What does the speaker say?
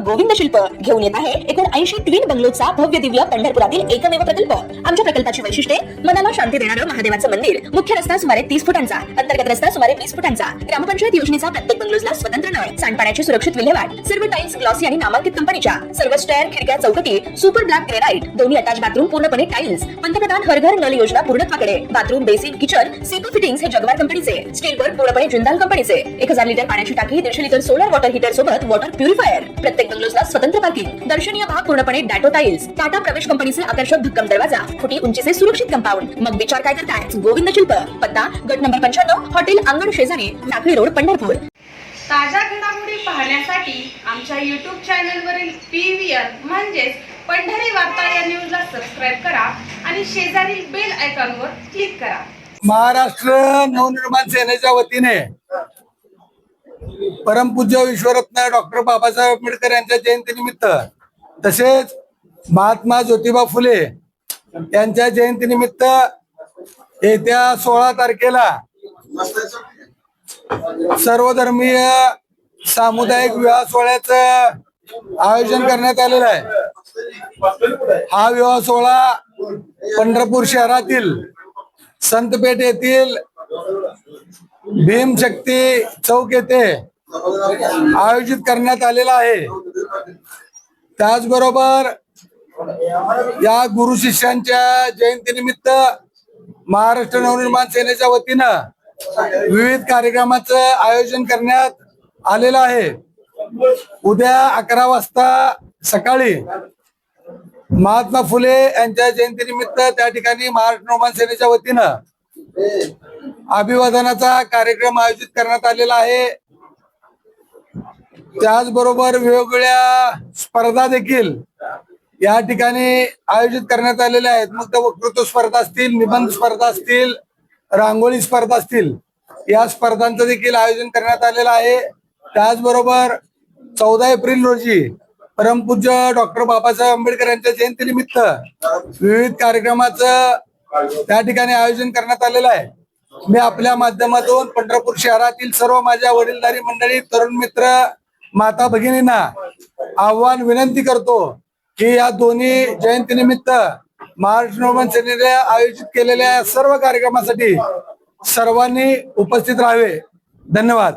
गोविंद शिल्प घेऊन येत आहे 79 ट्विन बंगलोचा भव्य दिव्य पंढरपुरातील एकमेव प्रकल्प। आमच्या प्रकल्पाची वैशिष्ट्ये मनाला शांती देणारं महादेवाचं मंदिर, मुख्य रस्ता सुमारे 30 फुटांचा, अंतर्गत रस्ता सुमारे 20 फुटांचा, ग्रामपंचायत योजनेचा प्रत्येक बंगलोजला स्वतंत्र नळ, सांडपाण्याची सुरक्षित विल्हेवाट, सर्व टाइल्स ग्लॉसी आणि नामांकित कंपनीच्या, सर्व स्टेअर, खिडक्या, चौकटी सुपर ब्लॅक ग्रेनाइट, दोन्ही अटॅच बाथरूम पूर्णपणे टाइल्स, पंतप्रधान हर घर नल योजना पूर्णत्वाकडे, bathroom, basin, kitchen, CP fittings हे जगवार कंपनीचे, स्टील वर्क पूर्णपणे जिंदाल कंपनीचे, 1000 लिटर पाण्याची टाकी, 150 लिटर सोलर वॉटर हीटर सोबत वॉटर प्युरिफायर, प्रत्येक बंगलोजला स्वतंत्र पार्किंग, दर्शनीय भाग पूर्णपणे डॅटो टाइल्स, टाटा प्रवेश कंपनीचे आकर्षक भक्कम दरवाजा, फुटी उंचीचे सुरक्षित कंपाऊंड। मग विचार काय करताय? गोविंद शिल्प, पत्ता गट नंबर 95, हॉटेल अंगण शेजारी, टाकळी रोड, पंढरपूर। ताज्या घडामोडी पाहण्यासाठी आमच्या YouTube चॅनलवरील PVR म्हणजेच पंढरी वार्ता या न्यूजला सबस्क्राइब करा आणि शेजारील बेल आयकॉनवर क्लिक करा। महाराष्ट्र नवनिर्माण सेनेच्या वतीने परमपूज्य विश्वरत्न डॉक्टर बाबासाहेब आंबेडकर यांच्या जयंतीनिमित्त तसेच महात्मा ज्योतिबा फुले यांच्या जयंतीनिमित्त येत्या 16 तारखेला सर्वधर्मीय सामुदायिक विवाह सोहळ्याचं आयोजन करण्यात आलेलं आहे। हा विवाह सोहळा पंढरपूर शहरातील संतपेठ येथील भीमशक्ती चौक येथे आयोजित करण्यात आलेला आहे। त्याचबरोबर या गुरु शिष्यांच्या जयंतीनिमित्त महाराष्ट्र नवनिर्माण सेनेच्या वतीनं विविध कार्यक्रमाचं आयोजन करण्यात आलेलं आहे। उद्या 11 वाजता सकाळी महात्मा फुले यांच्या जयंतीनिमित्त त्या ठिकाणी महाराष्ट्र नवनिर्माण सेनेच्या वतीनं अभिवादनाचा कार्यक्रम आयोजित करण्यात आलेला आहे। त्याचबरोबर वेगवेगळ्या स्पर्धा देखील या ठिकाणी आयोजित करण्यात आलेल्या आहेत। मग वक्तृत्व स्पर्धा असतील, निबंध स्पर्धा असतील, रांगोळी स्पर्धा असतील, या स्पर्धांचं देखील आयोजन करण्यात आलेलं आहे। त्याचबरोबर 14 एप्रिल रोजी परमपूज्य डॉक्टर बाबासाहेब आंबेडकर यांच्या जयंतीनिमित्त विविध कार्यक्रमाचं त्या ठिकाणी आयोजन करण्यात आलेलं आहे। मी आपल्या माध्यमातून पंढरपूर शहरातील सर्व माझ्या वडीलधारी मंडळी, तरुण मित्र, माता भगिनींना आव्हान विनंती करतो की या दोन्ही जयंतीनिमित्त महाराष्ट्र नवनिर्माण सेनेने आयोजित केलेल्या सर्व कार्यक्रमासाठी सर्वांनी उपस्थित राहावे। धन्यवाद।